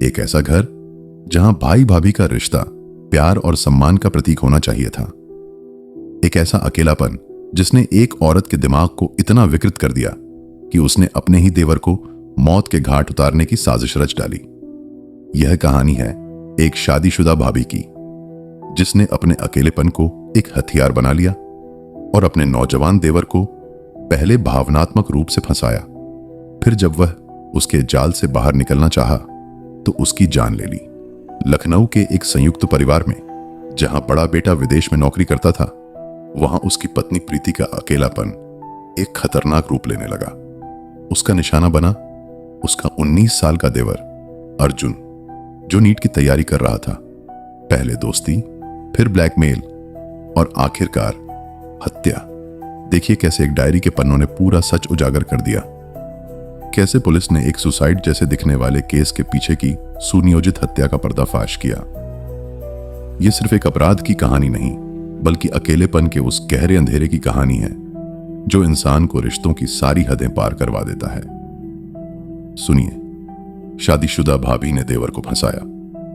एक ऐसा घर जहां भाई भाभी का रिश्ता प्यार और सम्मान का प्रतीक होना चाहिए था। एक ऐसा अकेलापन जिसने एक औरत के दिमाग को इतना विकृत कर दिया कि उसने अपने ही देवर को मौत के घाट उतारने की साजिश रच डाली। यह कहानी है एक शादीशुदा भाभी की, जिसने अपने अकेलेपन को एक हथियार बना लिया और अपने नौजवान देवर को पहले भावनात्मक रूप से फंसाया, फिर जब वह उसके जाल से बाहर निकलना चाहा तो उसकी जान ले ली। लखनऊ के एक संयुक्त परिवार में, जहां बड़ा बेटा विदेश में नौकरी करता था, वहां उसकी पत्नी प्रीति का अकेलापन एक खतरनाक रूप लेने लगा। उसका निशाना बना उसका 19 साल का देवर अर्जुन, जो नीट की तैयारी कर रहा था। पहले दोस्ती, फिर ब्लैकमेल और आखिरकार हत्या। देखिए कैसे एक डायरी के पन्नों ने पूरा सच उजागर कर दिया। कैसे पुलिस ने एक सुसाइड जैसे दिखने वाले केस के पीछे की सुनियोजित हत्या का पर्दाफाश किया। यह सिर्फ एक अपराध की कहानी नहीं, बल्कि अकेलेपन के उस गहरे अंधेरे की कहानी है जो इंसान को रिश्तों की सारी हदें पार करवा देता है। सुनिए, शादीशुदा भाभी ने देवर को फंसाया,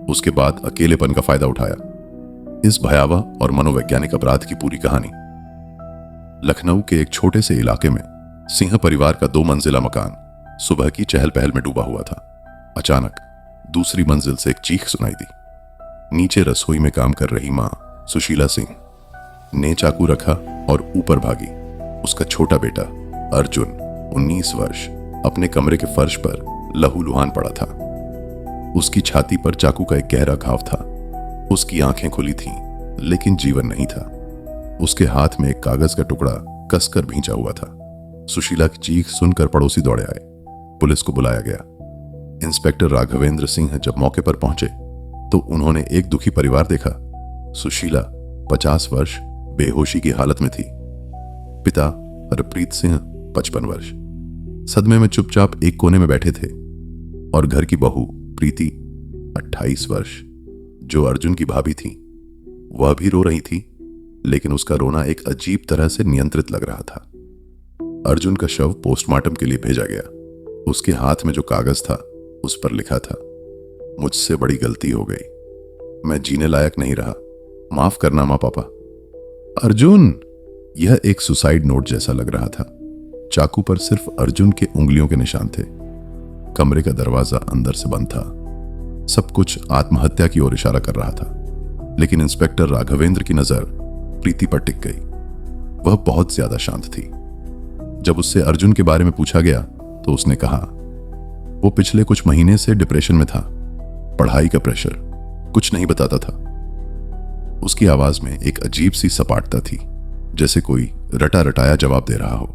उसके बाद अकेलेपन का फायदा उठाया। इस भयावह और मनोवैज्ञानिक अपराध की पूरी कहानी। लखनऊ के एक छोटे से इलाके में सिंह परिवार का 2 मंजिला मकान सुबह की चहल पहल में डूबा हुआ था। अचानक दूसरी मंजिल से एक चीख सुनाई दी। नीचे रसोई में काम कर रही मां सुशीला सिंह ने चाकू रखा और ऊपर भागी। उसका छोटा बेटा अर्जुन 19 वर्ष अपने कमरे के फर्श पर लहूलुहान पड़ा था। उसकी छाती पर चाकू का एक गहरा घाव था। उसकी आंखें खुली थीं, लेकिन जीवन नहीं था। उसके हाथ में एक कागज का टुकड़ा कसकर भींचा हुआ था। सुशीला की चीख सुनकर पड़ोसी दौड़े आए। पुलिस को बुलाया गया। इंस्पेक्टर राघवेंद्र सिंह जब मौके पर पहुंचे तो उन्होंने एक दुखी परिवार देखा। सुशीला 50 वर्ष बेहोशी की हालत में थी। पिता हरप्रीत सिंह 55 वर्ष सदमे में चुपचाप एक कोने में बैठे थे, और घर की बहू प्रीति 28 वर्ष, जो अर्जुन की भाभी थी, वह भी रो रही थी, लेकिन उसका रोना एक अजीब तरह से नियंत्रित लग रहा था। अर्जुन का शव पोस्टमार्टम के लिए भेजा गया। उसके हाथ में जो कागज था उस पर लिखा था, मुझसे बड़ी गलती हो गई, मैं जीने लायक नहीं रहा, माफ करना मां पापा। अर्जुन, यह एक सुसाइड नोट जैसा लग रहा था। चाकू पर सिर्फ अर्जुन के उंगलियों के निशान थे। कमरे का दरवाजा अंदर से बंद था। सब कुछ आत्महत्या की ओर इशारा कर रहा था। लेकिन इंस्पेक्टर राघवेंद्र की नजर प्रीति पर टिक गई। वह बहुत ज्यादा शांत थी। जब उससे अर्जुन के बारे में पूछा गया तो उसने कहा, वो पिछले कुछ महीने से डिप्रेशन में था। पढ़ाई का प्रेशर कुछ नहीं बताता था। उसकी आवाज में एक अजीब सी सपाटता थी, जैसे कोई रटा रटाया जवाब दे रहा हो।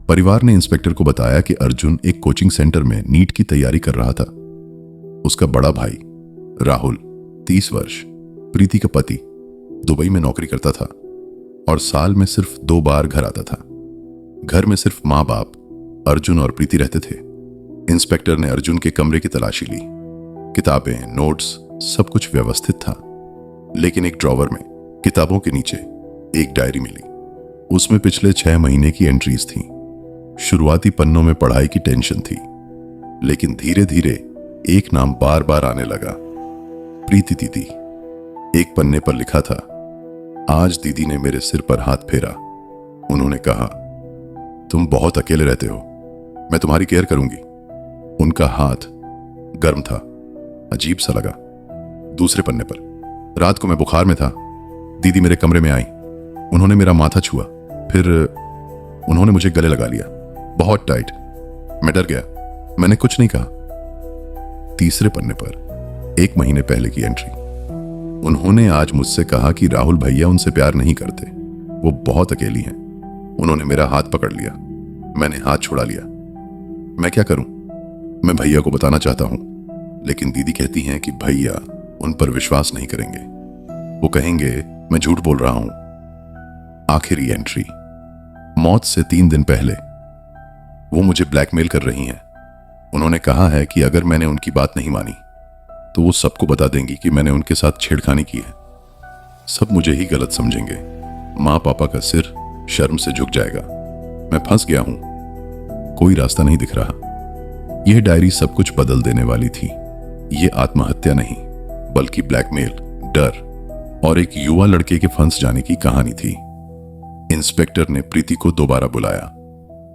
परिवार ने इंस्पेक्टर को बताया कि अर्जुन एक कोचिंग सेंटर में नीट की तैयारी कर रहा था। उसका बड़ा भाई राहुल 30 वर्ष, प्रीति का पति, दुबई में नौकरी करता था और साल में सिर्फ 2 बार घर आता था। घर में सिर्फ मां बाप, अर्जुन और प्रीति रहते थे। इंस्पेक्टर ने अर्जुन के कमरे की तलाशी ली। किताबें, नोट्स, सब कुछ व्यवस्थित था, लेकिन एक ड्रॉवर में किताबों के नीचे एक डायरी मिली। उसमें पिछले 6 महीने की एंट्रीज थीं। शुरुआती पन्नों में पढ़ाई की टेंशन थी, लेकिन धीरे धीरे एक नाम बार बार आने लगा, प्रीति दीदी। एक पन्ने पर लिखा था, आज दीदी ने मेरे सिर पर हाथ फेरा। उन्होंने कहा, तुम बहुत अकेले रहते हो, मैं तुम्हारी केयर करूंगी। उनका हाथ गर्म था, अजीब सा लगा। दूसरे पन्ने पर, रात को मैं बुखार में था, दीदी मेरे कमरे में आई। उन्होंने मेरा माथा छुआ, फिर उन्होंने मुझे गले लगा लिया, बहुत टाइट। मैं डर गया, मैंने कुछ नहीं कहा। तीसरे पन्ने पर 1 महीने पहले की एंट्री, उन्होंने आज मुझसे कहा कि राहुल भैया उनसे प्यार नहीं करते, वो बहुत अकेली हैं। उन्होंने मेरा हाथ पकड़ लिया, मैंने हाथ छुड़ा लिया। मैं क्या करूं? मैं भैया को बताना चाहता हूं, लेकिन दीदी कहती हैं कि भैया उन पर विश्वास नहीं करेंगे, वो कहेंगे मैं झूठ बोल रहा हूं। आखिरी एंट्री, मौत से 3 दिन पहले वो मुझे ब्लैकमेल कर रही हैं। उन्होंने कहा है कि अगर मैंने उनकी बात नहीं मानी तो वो सबको बता देंगी कि मैंने उनके साथ छेड़खानी की है। सब मुझे ही गलत समझेंगे। माँ पापा का सिर शर्म से झुक जाएगा। मैं फंस गया हूं, कोई रास्ता नहीं दिख रहा। यह डायरी सब कुछ बदल देने वाली थी। ये आत्महत्या नहीं बल्कि ब्लैकमेल, डर और एक युवा लड़के के फंस जाने की कहानी थी। इंस्पेक्टर ने प्रीति को दोबारा बुलाया,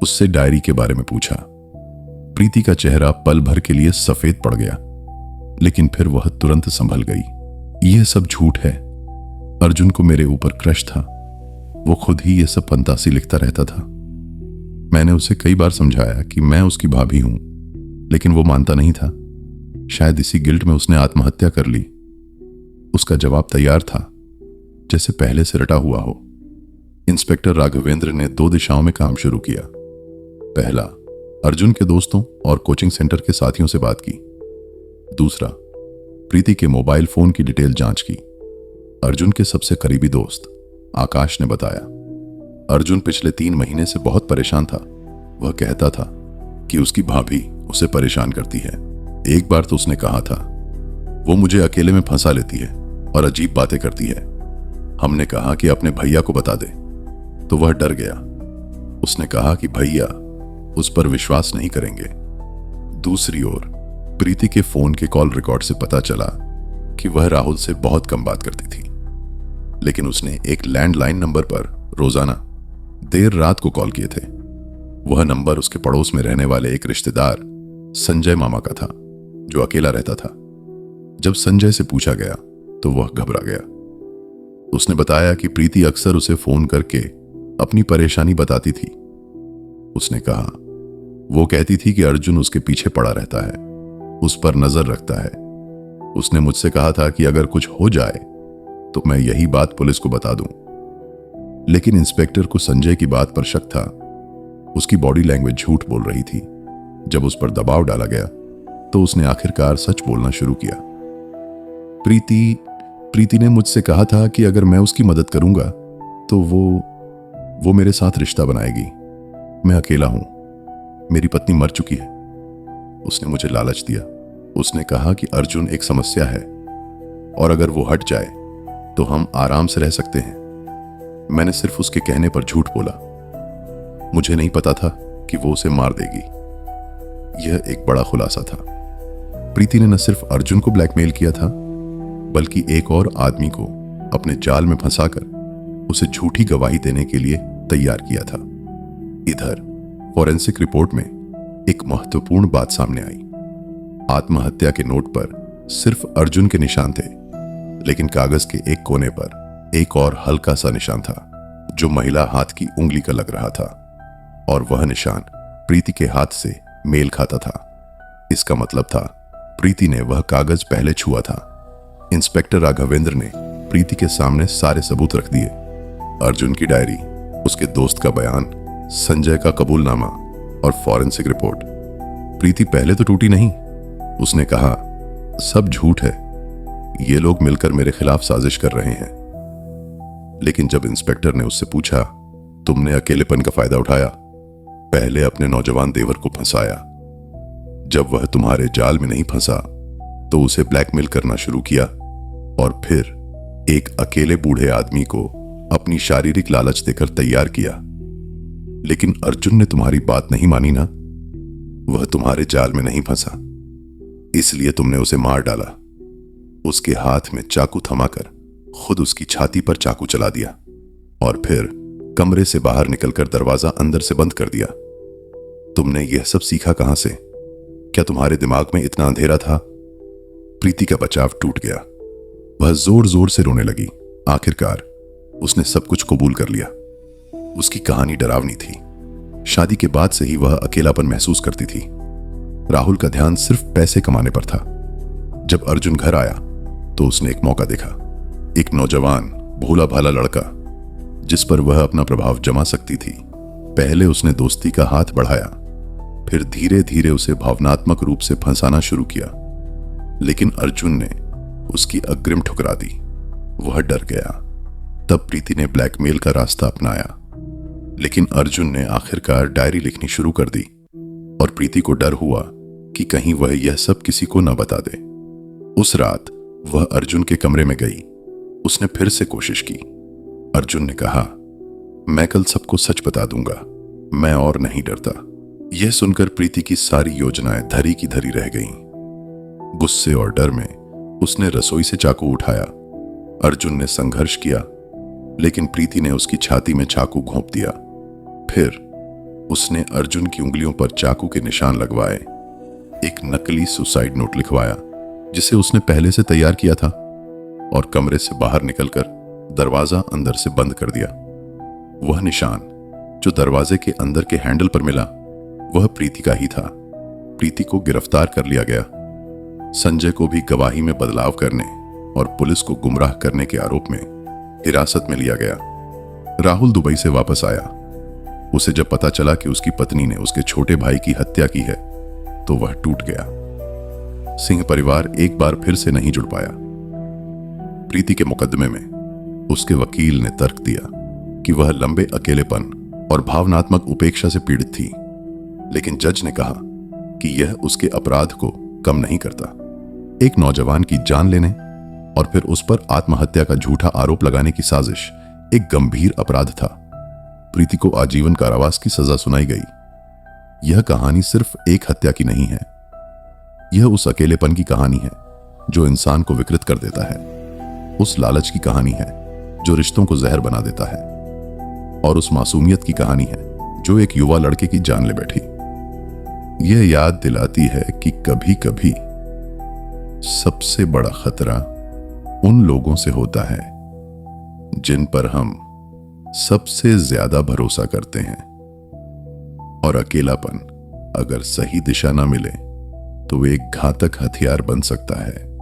उससे डायरी के बारे में पूछा। प्रीति का चेहरा पल भर के लिए सफेद पड़ गया, लेकिन फिर वह तुरंत संभल गई। यह सब झूठ है। अर्जुन को मेरे ऊपर क्रश था। वो खुद ही ये सब फंतासी लिखता रहता था। मैंने उसे कई बार समझाया कि मैं उसकी भाभी हूं, लेकिन वो मानता नहीं था। शायद इसी गिल्ट में उसने आत्महत्या कर ली। उसका जवाब तैयार था, जैसे पहले से रटा हुआ हो। इंस्पेक्टर राघवेंद्र ने 2 दिशाओं में काम शुरू किया। पहला, अर्जुन के दोस्तों और कोचिंग सेंटर के साथियों से बात की। दूसरा, प्रीति के मोबाइल फोन की डिटेल जांच की। अर्जुन के सबसे करीबी दोस्त आकाश ने बताया, अर्जुन पिछले 3 महीने से बहुत परेशान था। वह कहता था कि उसकी भाभी उसे परेशान करती है। एक बार तो उसने कहा था, वो मुझे अकेले में फंसा लेती है और अजीब बातें करती है। हमने कहा कि अपने भैया को बता दे, तो वह डर गया। उसने कहा कि भैया उस पर विश्वास नहीं करेंगे। दूसरी ओर प्रीति के फोन के कॉल रिकॉर्ड से पता चला कि वह राहुल से बहुत कम बात करती थी, लेकिन उसने एक लैंडलाइन नंबर पर रोजाना देर रात को कॉल किए थे। वह नंबर उसके पड़ोस में रहने वाले एक रिश्तेदार संजय मामा का था, जो अकेला रहता था। जब संजय से पूछा गया तो वह घबरा गया। उसने बताया कि प्रीति अक्सर उसे फोन करके अपनी परेशानी बताती थी। उसने कहा, वो कहती थी कि अर्जुन उसके पीछे पड़ा रहता है, उस पर नजर रखता है। उसने मुझसे कहा था कि अगर कुछ हो जाए तो मैं यही बात पुलिस को बता दूं। लेकिन इंस्पेक्टर को संजय की बात पर शक था। उसकी बॉडी लैंग्वेज झूठ बोल रही थी। जब उस पर दबाव डाला गया तो उसने आखिरकार सच बोलना शुरू किया। प्रीति ने मुझसे कहा था कि अगर मैं उसकी मदद करूंगा तो वो मेरे साथ रिश्ता बनाएगी। मैं अकेला हूं, मेरी पत्नी मर चुकी है। उसने मुझे लालच दिया। उसने कहा कि अर्जुन एक समस्या है और अगर वो हट जाए तो हम आराम से रह सकते हैं। मैंने सिर्फ उसके कहने पर झूठ बोला। मुझे नहीं पता था कि वो उसे मार देगी। यह एक बड़ा खुलासा था। प्रीति ने न सिर्फ अर्जुन को ब्लैकमेल किया था, बल्कि एक और आदमी को अपने जाल में फंसाकर उसे झूठी गवाही देने के लिए तैयार किया था। इधर फॉरेंसिक रिपोर्ट में एक महत्वपूर्ण बात सामने आई। आत्महत्या के नोट पर सिर्फ अर्जुन के निशान थे, लेकिन कागज के एक कोने पर एक और हल्का सा निशान था, जो महिला हाथ की उंगली का लग रहा था, और वह निशान प्रीति के हाथ से मेल खाता था। इसका मतलब था प्रीति ने वह कागज पहले छुआ था। इंस्पेक्टर राघवेंद्र ने प्रीति के सामने सारे सबूत रख दिए। अर्जुन की डायरी, उसके दोस्त का बयान, संजय का कबूलनामा और फॉरेंसिक रिपोर्ट। प्रीति पहले तो टूटी नहीं। उसने कहा, सब झूठ है, ये लोग मिलकर मेरे खिलाफ साजिश कर रहे हैं। लेकिन जब इंस्पेक्टर ने उससे पूछा, तुमने अकेलेपन का फायदा उठाया, पहले अपने नौजवान देवर को फंसाया, जब वह तुम्हारे जाल में नहीं फंसा तो उसे ब्लैकमेल करना शुरू किया, और फिर एक अकेले बूढ़े आदमी को अपनी शारीरिक लालच देकर तैयार किया। लेकिन अर्जुन ने तुम्हारी बात नहीं मानी ना। वह तुम्हारे जाल में नहीं फंसा, इसलिए तुमने उसे मार डाला। उसके हाथ में चाकू थमाकर खुद उसकी छाती पर चाकू चला दिया और फिर कमरे से बाहर निकलकर दरवाजा अंदर से बंद कर दिया। तुमने यह सब सीखा कहां से? क्या तुम्हारे दिमाग में इतना अंधेरा था? प्रीति का बचाव टूट गया। वह जोर जोर से रोने लगी। आखिरकार उसने सब कुछ कबूल कर लिया। उसकी कहानी डरावनी थी। शादी के बाद से ही वह अकेलापन महसूस करती थी। राहुल का ध्यान सिर्फ पैसे कमाने पर था। जब अर्जुन घर आया तो उसने एक मौका देखा, एक नौजवान भोला भाला लड़का जिस पर वह अपना प्रभाव जमा सकती थी। पहले उसने दोस्ती का हाथ बढ़ाया, फिर धीरे धीरे उसे भावनात्मक रूप से फंसाना शुरू किया। लेकिन अर्जुन ने उसकी अग्रिम ठुकरा दी। वह डर गया। तब प्रीति ने ब्लैकमेल का रास्ता अपनाया। लेकिन अर्जुन ने आखिरकार डायरी लिखनी शुरू कर दी, और प्रीति को डर हुआ कि कहीं वह यह सब किसी को न बता दे। उस रात वह अर्जुन के कमरे में गई। उसने फिर से कोशिश की। अर्जुन ने कहा, मैं कल सबको सच बता दूंगा, मैं और नहीं डरता। यह सुनकर प्रीति की सारी योजनाएं धरी की धरी रह गईं। गुस्से और डर में उसने रसोई से चाकू उठाया। अर्जुन ने संघर्ष किया, लेकिन प्रीति ने उसकी छाती में चाकू घोंप दिया। फिर उसने अर्जुन की उंगलियों पर चाकू के निशान लगवाए, एक नकली सुसाइड नोट लिखवाया जिसे उसने पहले से तैयार किया था, और कमरे से बाहर निकलकर दरवाजा अंदर से बंद कर दिया। वह निशान जो दरवाजे के अंदर के हैंडल पर मिला वह प्रीति का ही था। प्रीति को गिरफ्तार कर लिया गया। संजय को भी गवाही में बदलाव करने और पुलिस को गुमराह करने के आरोप में हिरासत में लिया गया। राहुल दुबई से वापस आया। उसे जब पता चला कि उसकी पत्नी ने उसके छोटे भाई की हत्या की है तो वह टूट गया। सिंह परिवार एक बार फिर से नहीं जुड़ पाया। प्रीति के मुकदमे में उसके वकील ने तर्क दिया कि वह लंबे अकेलेपन और भावनात्मक उपेक्षा से पीड़ित थी, लेकिन जज ने कहा कि यह उसके अपराध को कम नहीं करता। एक नौजवान की जान लेने और फिर उस पर आत्महत्या का झूठा आरोप लगाने की साजिश एक गंभीर अपराध था। प्रीति को आजीवन कारावास की सजा सुनाई गई। यह कहानी सिर्फ एक हत्या की नहीं है, यह उस अकेलेपन की कहानी है जो इंसान को विकृत कर देता है, उस लालच की कहानी है जो रिश्तों को जहर बना देता है, और उस मासूमियत की कहानी है जो एक युवा लड़के की जान ले बैठी। यह याद दिलाती है कि कभी कभी सबसे बड़ा खतरा उन लोगों से होता है जिन पर हम सबसे ज्यादा भरोसा करते हैं, और अकेलापन अगर सही दिशा ना मिले तो एक घातक हथियार बन सकता है।